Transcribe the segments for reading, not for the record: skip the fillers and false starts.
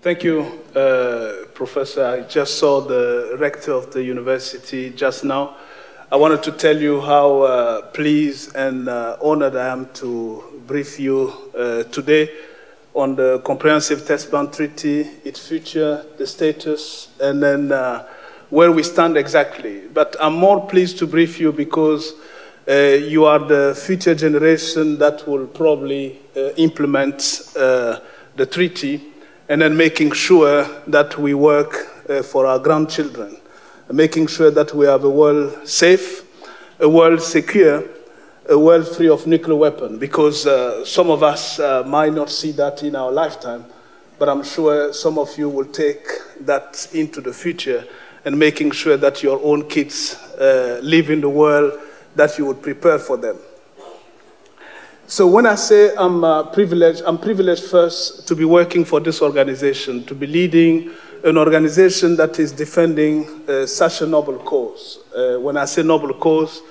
Thank you, Professor. I just saw the rector of the university just now. I wanted to tell you how pleased and honored I am to brief you today on the Comprehensive Test Ban Treaty, its future, the status, and then where we stand exactly. But I'm more pleased to brief you because you are the future generation that will probably implement the treaty, and then making sure that we work for our grandchildren, making sure that we have a world safe, a world secure, a world free of nuclear weapons, because some of us might not see that in our lifetime, but I'm sure some of you will take that into the future and making sure that your own kids live in the world that you would prepare for them. So when I say I'm privileged first to be working for this organization, to be leading an organization that is defending such a noble cause. When I say noble cause,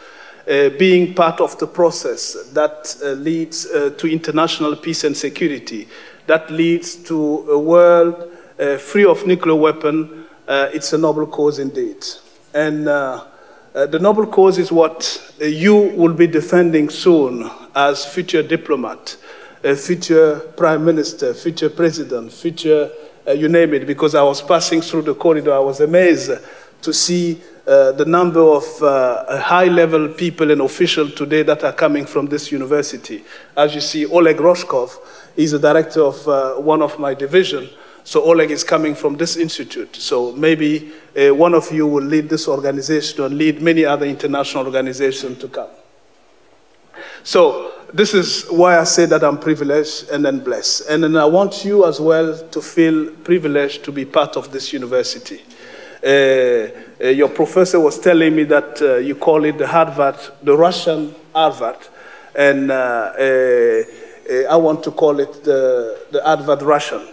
being part of the process that leads to international peace and security, that leads to a world free of nuclear weapons, it's a noble cause indeed. And the noble cause is what you will be defending soon as future diplomat, future prime minister, future president, future you name it, because I was passing through the corridor, I was amazed to see the number of high-level people and officials today that are coming from this university. As you see, Oleg Roshkov is the director of one of my divisions. So Oleg is coming from this institute. So maybe one of you will lead this organization and lead many other international organizations to come. So this is why I say that I'm privileged and then blessed. And then I want you as well to feel privileged to be part of this university. Your professor was telling me that you call it the Harvard, the Russian Harvard. And I want to call it the Harvard Russian.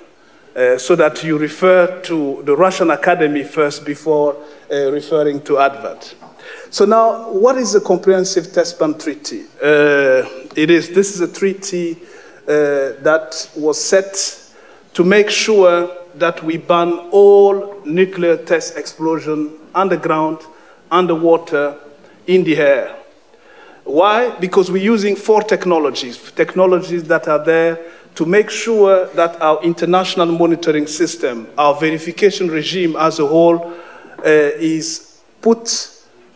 So that you refer to the Russian Academy first before referring to Harvard. So now, what is the Comprehensive Test Ban Treaty? This is a treaty that was set to make sure that we ban all nuclear test explosion underground, underwater, in the air. Why? Because we're using 4 technologies that are there to make sure that our international monitoring system, our verification regime as a whole, is put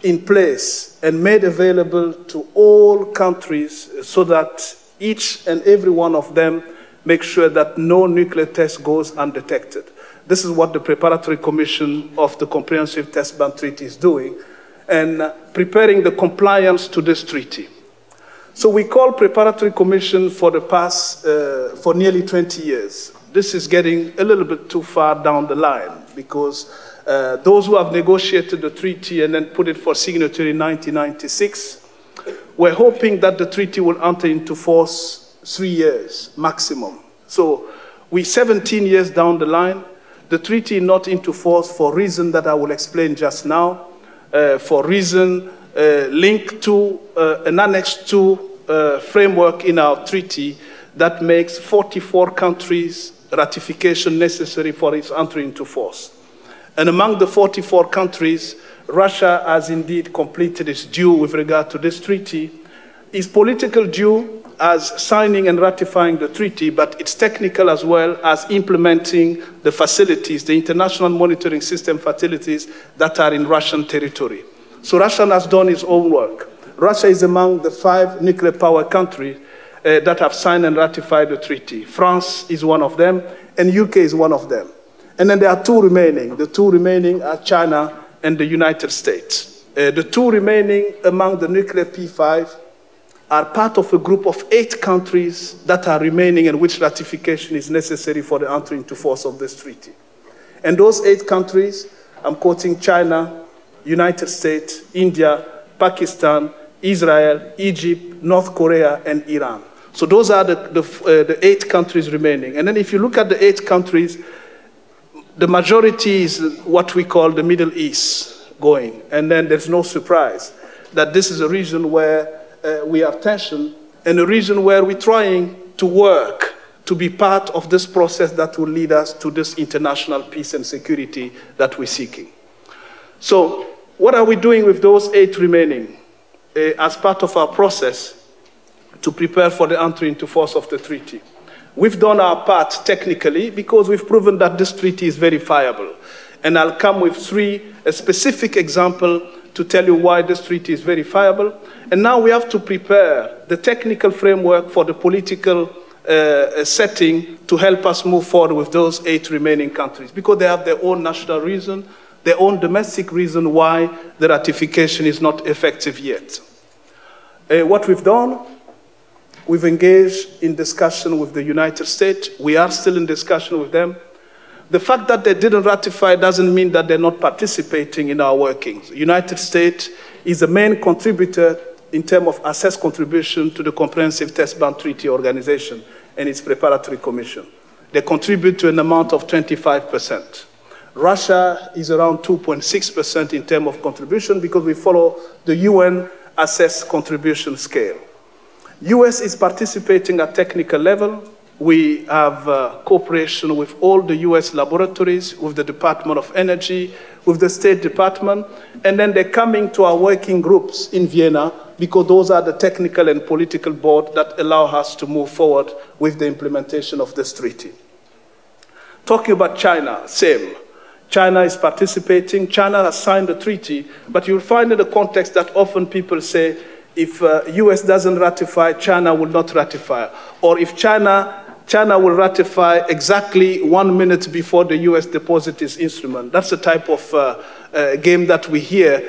in place and made available to all countries so that each and every one of them make sure that no nuclear test goes undetected. This is what the Preparatory Commission of the Comprehensive Test Ban Treaty is doing, and preparing the compliance to this treaty. So we call Preparatory Commission for the past, for nearly 20 years. This is getting a little bit too far down the line because those who have negotiated the treaty and then put it for signature in 1996 were hoping that the treaty will enter into force 3 years maximum. So we're 17 years down the line. The treaty is not into force for reasons that I will explain just now, for reason linked to an Annex 2 framework in our treaty that makes 44 countries ratification necessary for its entry into force. And among the 44 countries, Russia has indeed completed its due with regard to this treaty. Its political due as signing and ratifying the treaty, but it's technical as well as implementing the facilities, the international monitoring system facilities that are in Russian territory. So Russia has done its own work. Russia is among the 5 nuclear power countries that have signed and ratified the treaty. France is one of them, and UK is one of them. And then there are 2 remaining. The 2 remaining are China and the United States. The 2 remaining among the nuclear P5 are part of a group of 8 countries that are remaining and which ratification is necessary for the entry into force of this treaty. And those 8 countries, I'm quoting China, United States, India, Pakistan, Israel, Egypt, North Korea, and Iran. So those are the 8 countries remaining. And then if you look at the 8 countries, the majority is what we call the Middle East going. And then there's no surprise that this is a region where we have tension and a region where we're trying to work to be part of this process that will lead us to this international peace and security that we're seeking. So what are we doing with those 8 remaining as part of our process to prepare for the entry into force of the treaty? We've done our part technically because we've proven that this treaty is verifiable. And I'll come with 3 specific examples to tell you why this treaty is verifiable. And now we have to prepare the technical framework for the political setting to help us move forward with those 8 remaining countries, because they have their own national reason, their own domestic reason why the ratification is not effective yet. What we've done, we've engaged in discussion with the United States. We are still in discussion with them. The fact that they didn't ratify doesn't mean that they're not participating in our workings. The United States is the main contributor in terms of assessed contribution to the Comprehensive Test Ban Treaty Organization and its preparatory commission. They contribute to an amount of 25%. Russia is around 2.6% in terms of contribution because we follow the UN assessed contribution scale. US is participating at technical level. We have cooperation with all the US laboratories, with the Department of Energy, with the State Department, and then they're coming to our working groups in Vienna because those are the technical and political board that allow us to move forward with the implementation of this treaty. Talking about China, same. China is participating. China has signed the treaty, but you'll find in the context that often people say, if US doesn't ratify, China will not ratify. Or if China will ratify exactly 1 minute before the US deposits its instrument. That's the type of game that we hear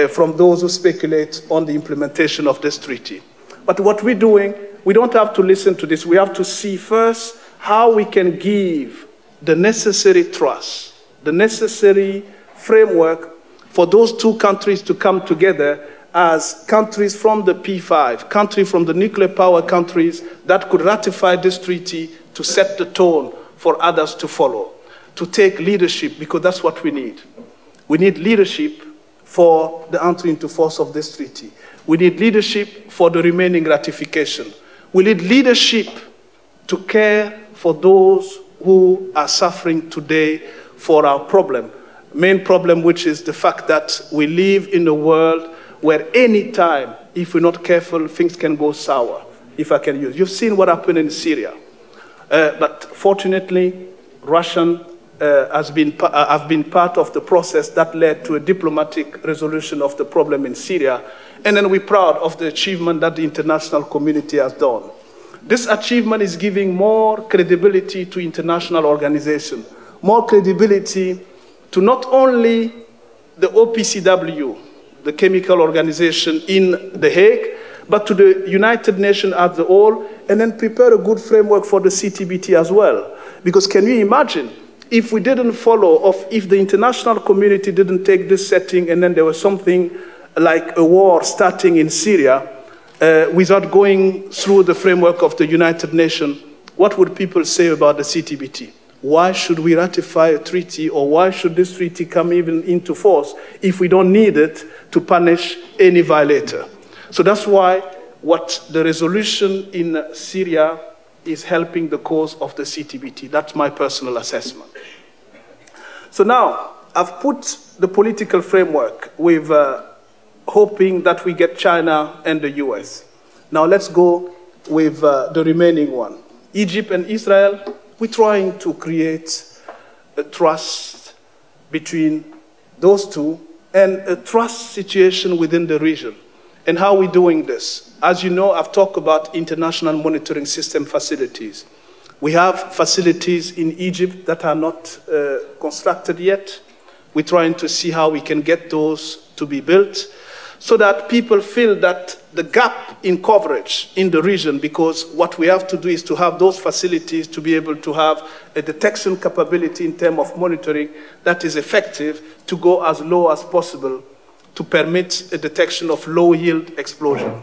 from those who speculate on the implementation of this treaty. But what we're doing, we don't have to listen to this. We have to see first how we can give the necessary trust, the necessary framework for those 2 countries to come together as countries from the P5, countries from the nuclear power countries that could ratify this treaty to set the tone for others to follow, to take leadership, because that's what we need. We need leadership for the entry into force of this treaty. We need leadership for the remaining ratification. We need leadership to care for those who are suffering today for our problem. Main problem, which is the fact that we live in a world where any time, if we're not careful, things can go sour, if I can use. You've seen what happened in Syria. But fortunately, Russia have been part of the process that led to a diplomatic resolution of the problem in Syria. And then we're proud of the achievement that the international community has done. This achievement is giving more credibility to international organizations, more credibility to not only the OPCW, the chemical organization in The Hague, but to the United Nations as a whole, and then prepare a good framework for the CTBT as well. Because can you imagine if we didn't follow, or if the international community didn't take this setting and then there was something like a war starting in Syria without going through the framework of the United Nations, what would people say about the CTBT? Why should we ratify a treaty, or why should this treaty come even into force if we don't need it to punish any violator? So that's why what the resolution in Syria is helping the cause of the CTBT. That's my personal assessment. So now, I've put the political framework with hoping that we get China and the US. Now let's go with the remaining one. Egypt and Israel, we're trying to create a trust between those 2 and a trust situation within the region. And how are we doing this? As you know, I've talked about international monitoring system facilities. We have facilities in Egypt that are not constructed yet. We're trying to see how we can get those to be built so that people feel that the gap in coverage in the region, because what we have to do is to have those facilities to be able to have a detection capability in terms of monitoring that is effective to go as low as possible to permit a detection of low-yield explosion.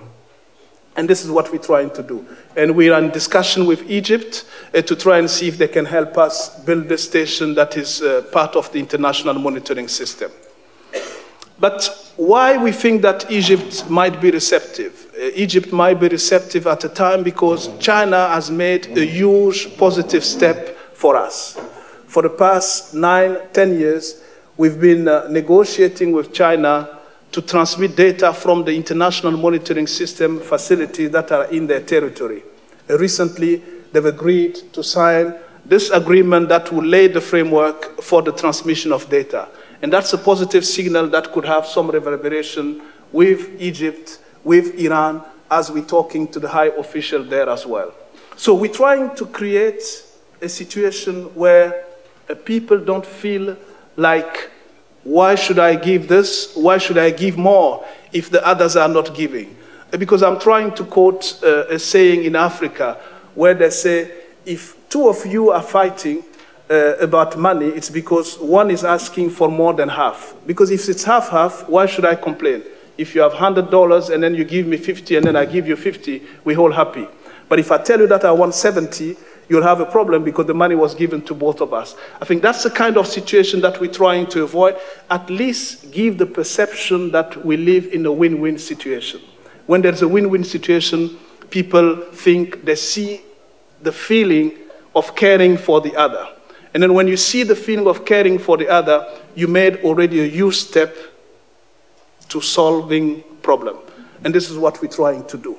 And this is what we're trying to do. And we are in discussion with Egypt to try and see if they can help us build this station that is part of the international monitoring system. But why we think that Egypt might be receptive? Egypt might be receptive at a time because China has made a huge positive step for us. For the past 9-10 years, we've been negotiating with China to transmit data from the international monitoring system facilities that are in their territory. Recently, they've agreed to sign this agreement that will lay the framework for the transmission of data. And that's a positive signal that could have some reverberation with Egypt, with Iran, as we're talking to the high official there as well. So we're trying to create a situation where people don't feel like, why should I give this? Why should I give more if the others are not giving? Because I'm trying to quote a saying in Africa where they say, if two of you are fighting about money, it's because one is asking for more than half. Because if it's half-half, why should I complain? If you have $100 and then you give me 50 and then I give you 50, we're all happy. But if I tell you that I want 70, you'll have a problem because the money was given to both of us. I think that's the kind of situation that we're trying to avoid. At least give the perception that we live in a win-win situation. When there's a win-win situation, people think they see the feeling of caring for the other. And then when you see the feeling of caring for the other, you made already a huge step to solving problem. And this is what we're trying to do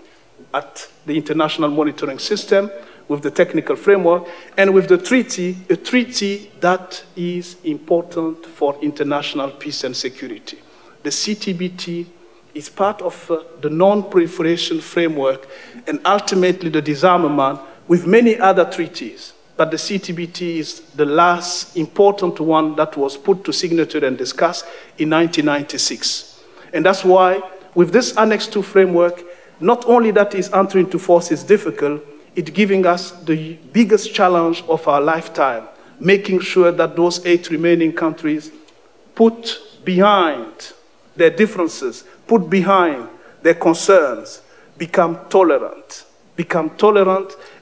at the international monitoring system, with the technical framework, and with the treaty, a treaty that is important for international peace and security. The CTBT is part of the non-proliferation framework and ultimately the disarmament with many other treaties. But the CTBT is the last important one that was put to signature and discussed in 1996. And that's why, with this Annex 2 framework, not only that is entering into force is difficult, it's giving us the biggest challenge of our lifetime, making sure that those 8 remaining countries put behind their differences, put behind their concerns, become tolerant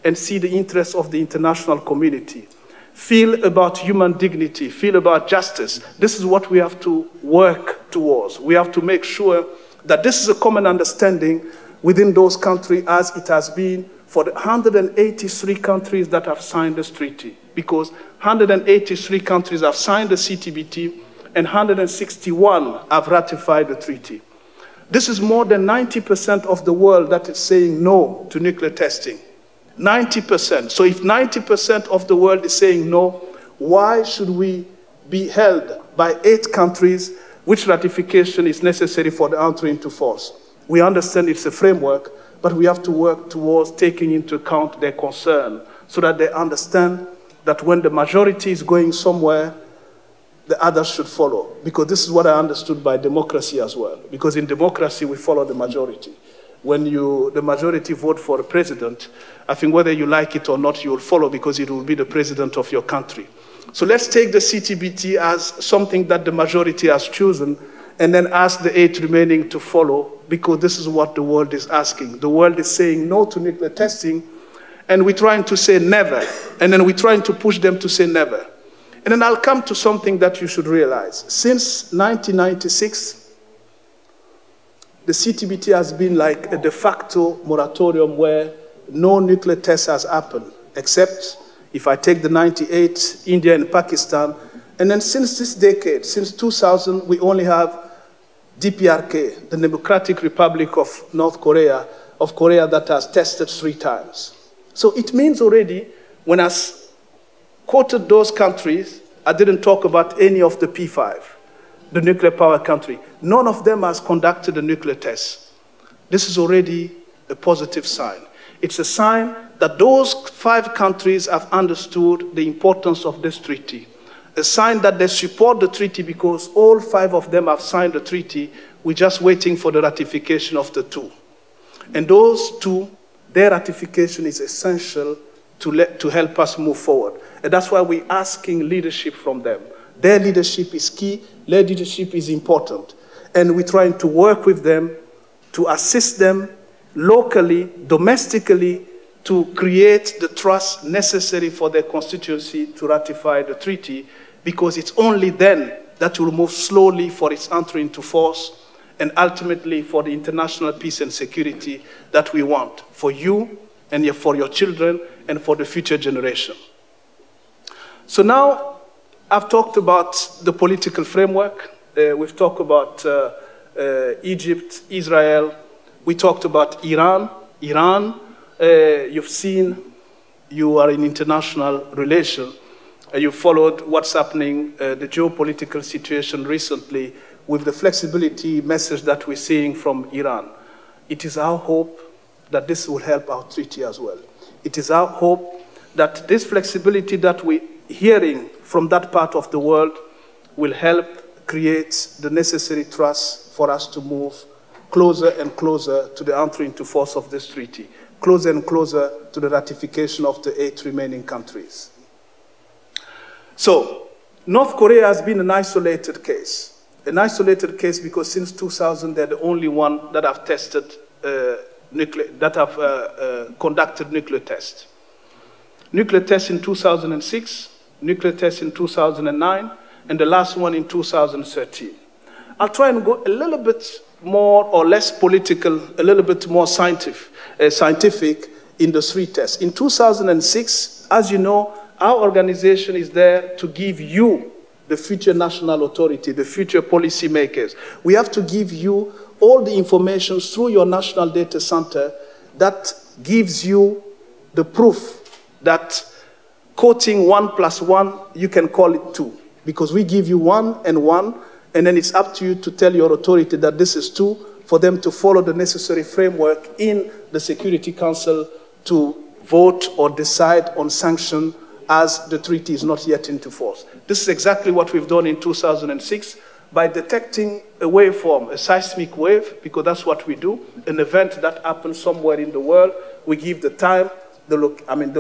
and see the interests of the international community. Feel about human dignity, feel about justice. This is what we have to work towards. We have to make sure that this is a common understanding within those countries as it has been for the 183 countries that have signed this treaty. Because 183 countries have signed the CTBT and 161 have ratified the treaty. This is more than 90% of the world that is saying no to nuclear testing. 90%. So if 90% of the world is saying no, why should we be held by 8 countries which ratification is necessary for the entry into force? We understand it's a framework, but we have to work towards taking into account their concern so that they understand that when the majority is going somewhere, the others should follow. Because this is what I understood by democracy as well. Because in democracy, we follow the majority. When the majority vote for a president, I think whether you like it or not, you will follow because it will be the president of your country. So let's take the CTBT as something that the majority has chosen and then ask the 8 remaining to follow, because this is what the world is asking. The world is saying no to nuclear testing, and we're trying to say never, and then we're trying to push them to say never. And then I'll come to something that you should realize. Since 1996, the CTBT has been like a de facto moratorium where no nuclear test has happened, except if I take the 98, India and Pakistan. And then since this decade, since 2000, we only have DPRK, the Democratic Republic of Korea that has tested 3 times. So it means already, when I quoted those countries, I didn't talk about any of the P5, the nuclear power country. None of them has conducted a nuclear test. This is already a positive sign. It's a sign that those 5 countries have understood the importance of this treaty. A sign that they support the treaty because all 5 of them have signed the treaty. We're just waiting for the ratification of the 2. And those 2, their ratification is essential to help us move forward. And that's why we're asking leadership from them. Their leadership is key. Their leadership is important. And we're trying to work with them to assist them locally, domestically, to create the trust necessary for their constituency to ratify the treaty, because it's only then that will move slowly for its entry into force, and ultimately for the international peace and security that we want for you and for your children and for the future generation. So now I've talked about the political framework. We've talked about Egypt, Israel. We talked about Iran. You've seen, you are in international relations. You followed what's happening, the geopolitical situation recently with the flexibility message that we're seeing from Iran. It is our hope that this will help our treaty as well. It is our hope that this flexibility that we're hearing from that part of the world will help create the necessary trust for us to move closer and closer to the entry into force of this treaty, closer and closer to the ratification of the 8 remaining countries. So, North Korea has been an isolated case. An isolated case because since 2000, they're the only one that have tested conducted nuclear tests. Nuclear tests in 2006, nuclear tests in 2009, and the last one in 2013. I'll try and go a little bit more or less political, a little bit more scientific in the 3 tests. In 2006, as you know, our organization is there to give you, the future national authority, the future policy makers. We have to give you all the information through your national data center that gives you the proof that quoting 1 + 1, you can call it 2. Because we give you 1 and 1, and then it's up to you to tell your authority that this is 2, for them to follow the necessary framework in the Security Council to vote or decide on sanction as the treaty is not yet into force. This is exactly what we've done in 2006 by detecting a waveform, a seismic wave, because that's what we do, an event that happens somewhere in the world. We give the time, the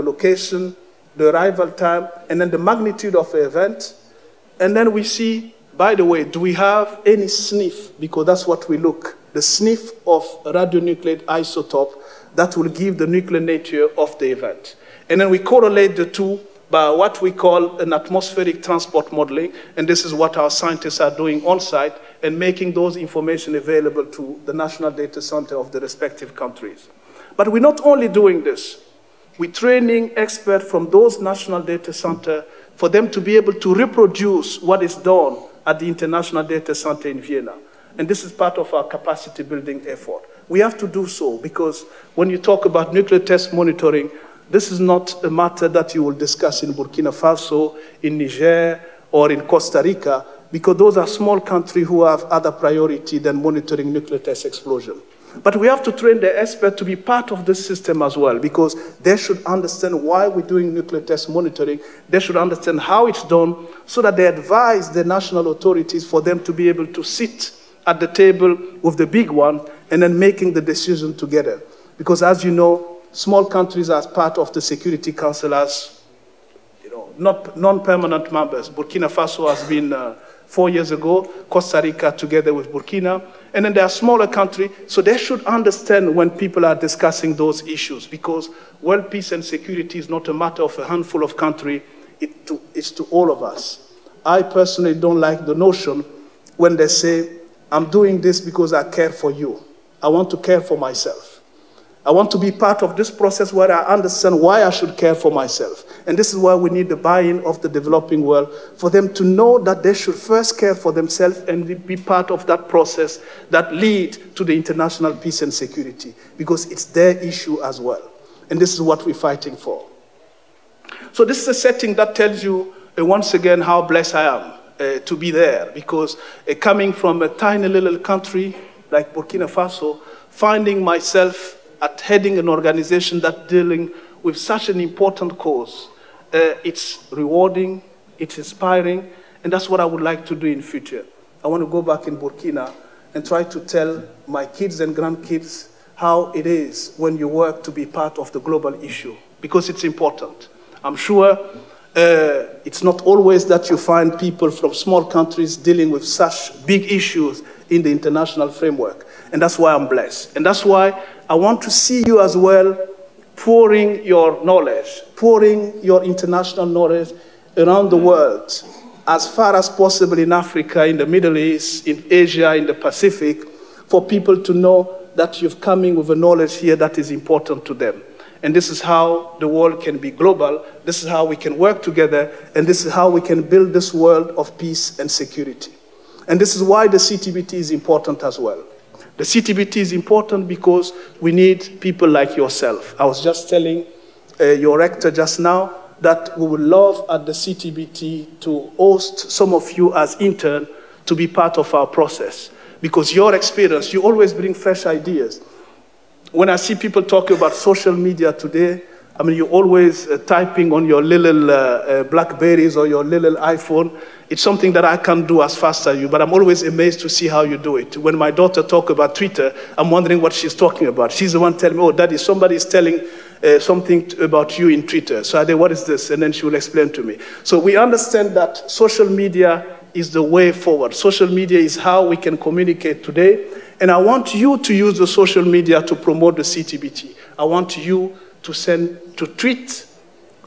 location, the arrival time, and then the magnitude of the event. And then we see, by the way, do we have any sniff? Because that's what we look, the sniff of a radionuclide isotope that will give the nuclear nature of the event. And then we correlate the two by what we call an atmospheric transport modeling, and this is what our scientists are doing on site and making those information available to the national data center of the respective countries. But we're not only doing this, we're training experts from those national data centers for them to be able to reproduce what is done at the International Data Center in Vienna. And this is part of our capacity building effort. We have to do so because when you talk about nuclear test monitoring, this is not a matter that you will discuss in Burkina Faso, in Niger, or in Costa Rica, because those are small countries who have other priority than monitoring nuclear test explosion. But we have to train the experts to be part of this system as well, because they should understand why we're doing nuclear test monitoring. They should understand how it's done, so that they advise the national authorities for them to be able to sit at the table with the big one and then making the decision together. Because as you know, small countries as part of the Security Council as, not non-permanent members. Burkina Faso has been 4 years ago, Costa Rica together with Burkina, and then there are smaller countries, so they should understand when people are discussing those issues, because world peace and security is not a matter of a handful of countries, it's to all of us. I personally don't like the notion when they say, I'm doing this because I care for you. I want to care for myself. I want to be part of this process where I understand why I should care for myself. And this is why we need the buy-in of the developing world, for them to know that they should first care for themselves and be part of that process that leads to the international peace and security, because it's their issue as well. And this is what we're fighting for. So this is a setting that tells you, once again, how blessed I am to be there, because coming from a tiny little country like Burkina Faso, finding myself at heading an organization that's dealing with such an important cause. It's rewarding, it's inspiring, and that's what I would like to do in future. I want to go back in Burkina and try to tell my kids and grandkids how it is when you work to be part of the global issue, because it's important. I'm sure it's not always that you find people from small countries dealing with such big issues in the international framework, and that's why I'm blessed. And that's why I want to see you as well pouring your knowledge, pouring your international knowledge around the world as far as possible in Africa, in the Middle East, in Asia, in the Pacific, for people to know that you're coming with a knowledge here that is important to them. And this is how the world can be global. This is how we can work together. And this is how we can build this world of peace and security. And this is why the CTBT is important as well. The CTBT is important because we need people like yourself. I was just telling your rector just now that we would love at the CTBT to host some of you as interns to be part of our process. Because your experience, you always bring fresh ideas. When I see people talking about social media today, I mean, you're always typing on your little Blackberries or your little iPhone. It's something that I can't do as fast as you, but I'm always amazed to see how you do it. When my daughter talks about Twitter, I'm wondering what she's talking about. She's the one telling me, oh, Daddy, somebody is telling something about you in Twitter. So I say, what is this? And then she will explain to me. So we understand that social media is the way forward. Social media is how we can communicate today. And I want you to use the social media to promote the CTBT. I want you to tweet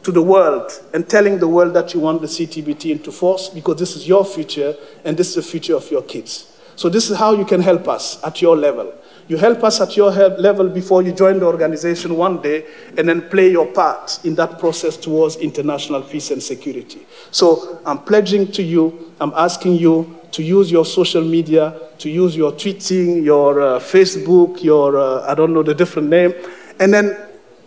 to the world and telling the world that you want the CTBT into force because this is your future and this is the future of your kids. So this is how you can help us at your level. You help us at your level before you join the organization one day and then play your part in that process towards international peace and security. So I'm pledging to you, I'm asking you to use your social media, to use your tweeting, your Facebook, your, I don't know the different name, and then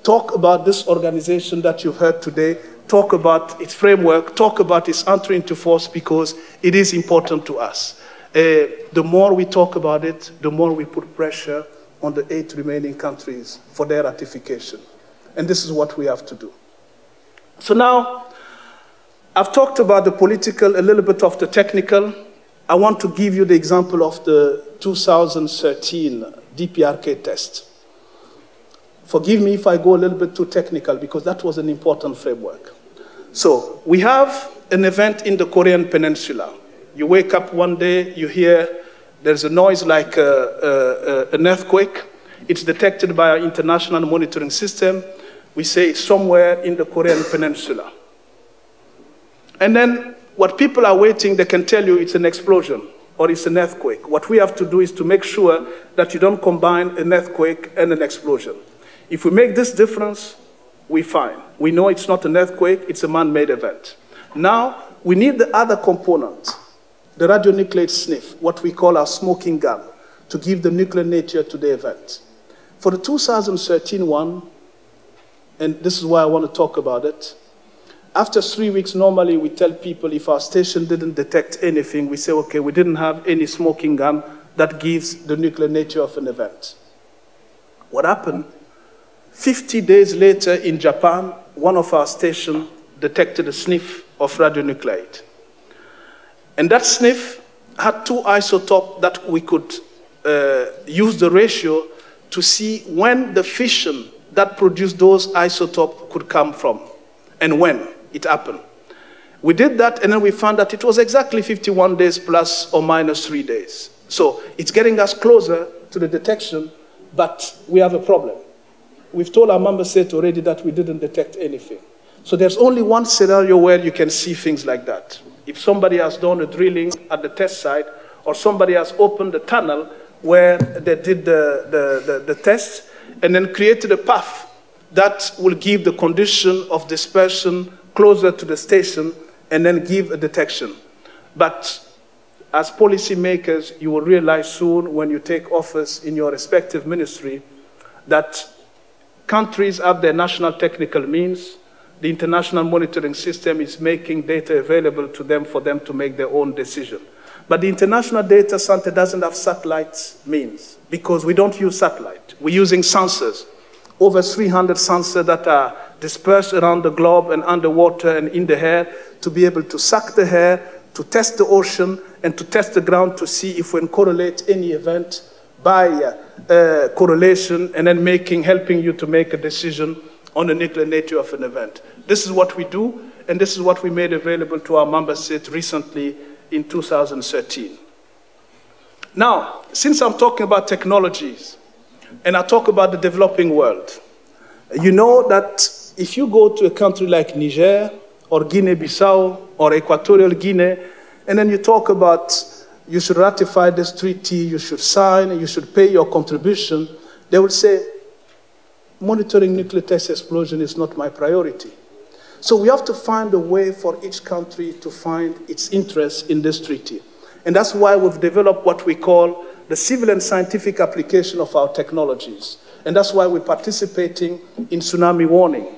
talk about this organization that you've heard today, talk about its framework, talk about its entry into force because it is important to us. The more we talk about it, the more we put pressure on the 8 remaining countries for their ratification. And this is what we have to do. So now, I've talked about the political, a little bit of the technical. I want to give you the example of the 2013 DPRK test. Forgive me if I go a little bit too technical because that was an important framework. So we have an event in the Korean Peninsula. You wake up one day, you hear there's a noise like an earthquake. It's detected by our international monitoring system. We say it's somewhere in the Korean Peninsula. And then what people are waiting, they can tell you it's an explosion or it's an earthquake. What we have to do is to make sure that you don't combine an earthquake and an explosion. If we make this difference, we're fine. We know it's not an earthquake, it's a man-made event. Now, we need the other component, the radionuclide sniff, what we call our smoking gun, to give the nuclear nature to the event. For the 2013 one, and this is why I want to talk about it, after 3 weeks, normally we tell people if our station didn't detect anything, we say, okay, we didn't have any smoking gun that gives the nuclear nature of an event. What happened? 50 days later in Japan, one of our stations detected a sniff of radionuclide. And that sniff had 2 isotopes that we could use the ratio to see when the fission that produced those isotopes could come from and when it happened. We did that and then we found that it was exactly 51 days plus or minus 3 days. So it's getting us closer to the detection, but we have a problem. We've told our member state already that we didn't detect anything. So there's only one scenario where you can see things like that. If somebody has done a drilling at the test site or somebody has opened a tunnel where they did the test and then created a path that will give the condition of dispersion closer to the station and then give a detection. But as policymakers, you will realize soon when you take office in your respective ministry that countries have their national technical means. The international monitoring system is making data available to them for them to make their own decision. But the International Data Center doesn't have satellite means because we don't use satellite. We're using sensors. Over 300 sensors that are dispersed around the globe and underwater and in the air to be able to suck the air, to test the ocean, and to test the ground to see if we can correlate any event by correlation and then helping you to make a decision on the nuclear nature of an event. This is what we do, and this is what we made available to our member states recently in 2013. Now, since I'm talking about technologies, and I talk about the developing world, you know that if you go to a country like Niger or Guinea-Bissau, or Equatorial Guinea, and then you talk about you should ratify this treaty, you should sign, you should pay your contribution, they will say, monitoring nuclear test explosion is not my priority. So we have to find a way for each country to find its interest in this treaty. And that's why we've developed what we call the civil and scientific application of our technologies. And that's why we're participating in tsunami warning,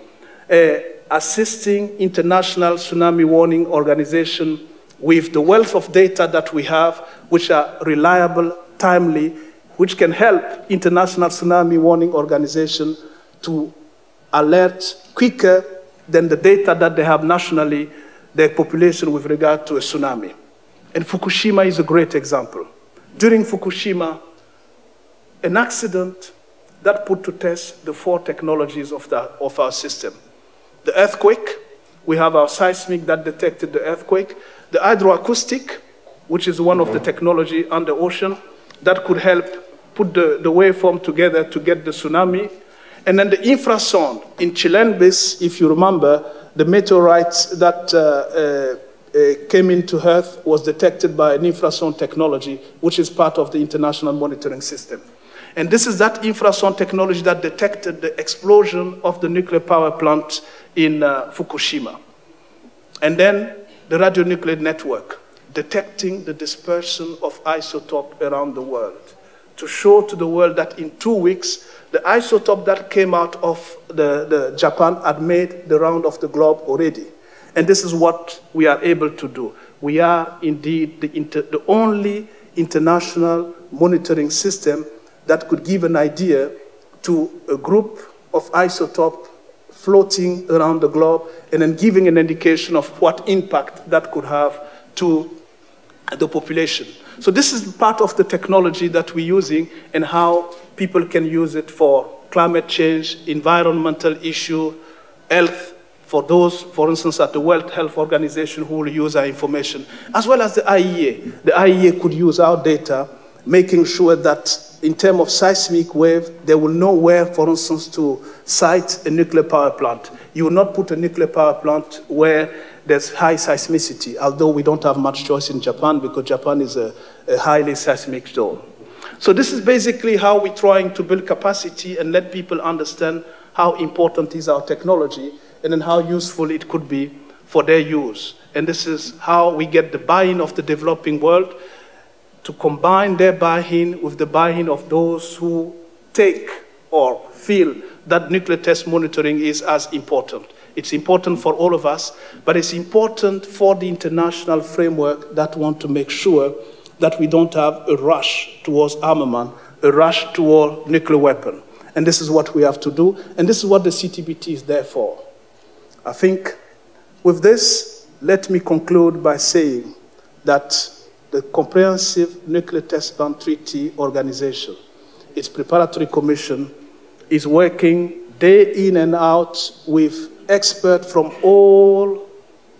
assisting international tsunami warning organization with the wealth of data that we have, which are reliable, timely, which can help international tsunami warning organization to alert quicker than the data that they have nationally, their population with regard to a tsunami. And Fukushima is a great example. During Fukushima, an accident that put to test the 4 technologies of our system. The earthquake, we have our seismic that detected the earthquake. The hydroacoustic, which is one of the technology on the ocean, that could help put the waveform together to get the tsunami. And then the infrasound in Chilembis, if you remember, the meteorites that came into Earth was detected by an infrasound technology, which is part of the international monitoring system. And this is that infrasound technology that detected the explosion of the nuclear power plant in Fukushima. And then the radionuclide network, detecting the dispersion of isotope around the world, to show to the world that in 2 weeks, the isotope that came out of the Japan had made the round of the globe already. And this is what we are able to do. We are indeed the only international monitoring system that could give an idea to a group of isotope floating around the globe and then giving an indication of what impact that could have to the population. So this is part of the technology that we're using and how people can use it for climate change, environmental issue, health, for those, for instance, at the World Health Organization who will use our information, as well as the IEA. The IEA could use our data, making sure that in terms of seismic wave, they will know where, for instance, to site a nuclear power plant. You will not put a nuclear power plant where there's high seismicity, although we don't have much choice in Japan because Japan is a highly seismic zone. So this is basically how we're trying to build capacity and let people understand how important is our technology and then how useful it could be for their use. And this is how we get the buy-in of the developing world to combine their buy-in with the buy-in of those who take or feel that nuclear test monitoring is as important. It's important for all of us, but it's important for the international framework that want to make sure that we don't have a rush towards armament, a rush toward nuclear weapon. And this is what we have to do, and this is what the CTBT is there for. I think with this, let me conclude by saying that the Comprehensive Nuclear Test Ban Treaty Organization, its preparatory commission, is working day in and out with experts from all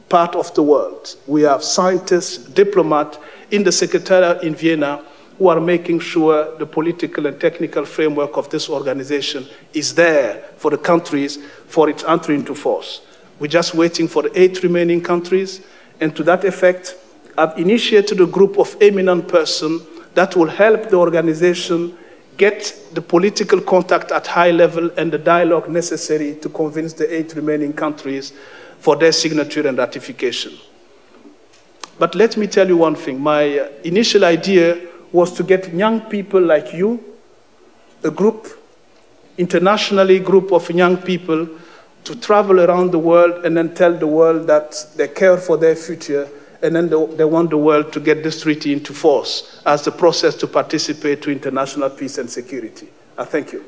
parts of the world. We have scientists, diplomats in the Secretariat in Vienna who are making sure the political and technical framework of this organization is there for the countries for its entry into force. We're just waiting for the 8 remaining countries, and to that effect, I've initiated a group of eminent persons that will help the organization get the political contact at high level and the dialogue necessary to convince the 8 remaining countries for their signature and ratification. But let me tell you one thing. My initial idea was to get young people like you, a group, internationally group of young people, to travel around the world and then tell the world that they care for their future and then they want the world to get this treaty into force as the process to participate to international peace and security. I thank you.